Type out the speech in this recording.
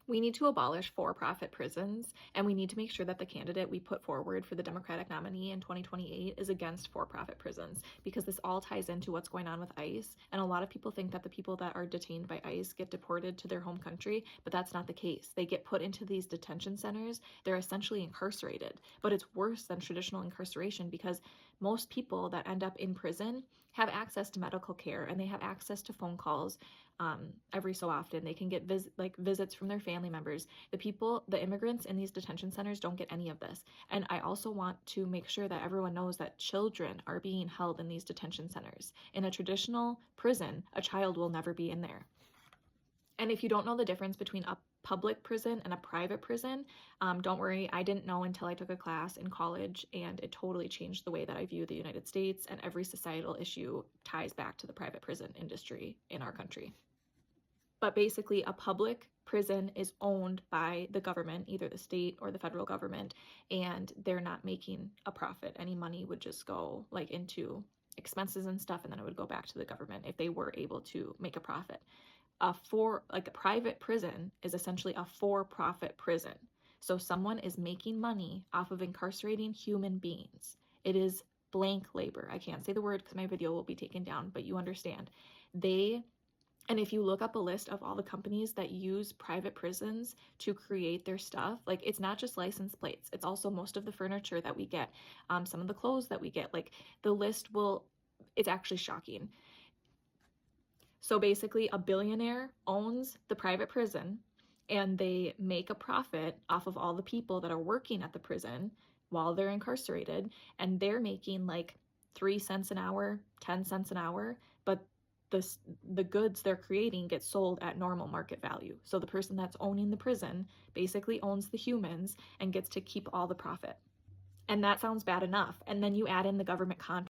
We need to abolish for-profit prisons, and we need to make sure that the candidate we put forward for the Democratic nominee in 2028 is against for-profit prisons, because this all ties into what's going on with ICE. And a lot of people think that the people that are detained by ICE get deported to their home country, but that's not the case. They get put into these detention centers. They're essentially incarcerated, but it's worse than traditional incarceration because most people that end up in prison have access to medical care and they have access to phone calls every so often. They can get visits from their family members. The immigrants in these detention centers don't get any of this. And I also want to make sure that everyone knows that children are being held in these detention centers. In a traditional prison, a child will never be in there. And if you don't know the difference between a public prison and a private prison, don't worry, I didn't know until I took a class in college, and it totally changed the way that I view the United States, and every societal issue ties back to the private prison industry in our country. But basically, a public prison is owned by the government, either the state or the federal government, and they're not making a profit. Any money would just go like into expenses and stuff, and then it would go back to the government if they were able to make a profit. A private prison is essentially a for-profit prison. So someone is making money off of incarcerating human beings. It is blank labor. I can't say the word because my video will be taken down, but you understand. And if you look up a list of all the companies that use private prisons to create their stuff, like it's not just license plates, it's also most of the furniture that we get, some of the clothes that we get, like the list it's actually shocking. So basically, a billionaire owns the private prison and they make a profit off of all the people that are working at the prison while they're incarcerated, and they're making like 3 cents an hour, 10 cents an hour, but the goods they're creating get sold at normal market value. So the person that's owning the prison basically owns the humans and gets to keep all the profit. And that sounds bad enough. And then you add in the government contract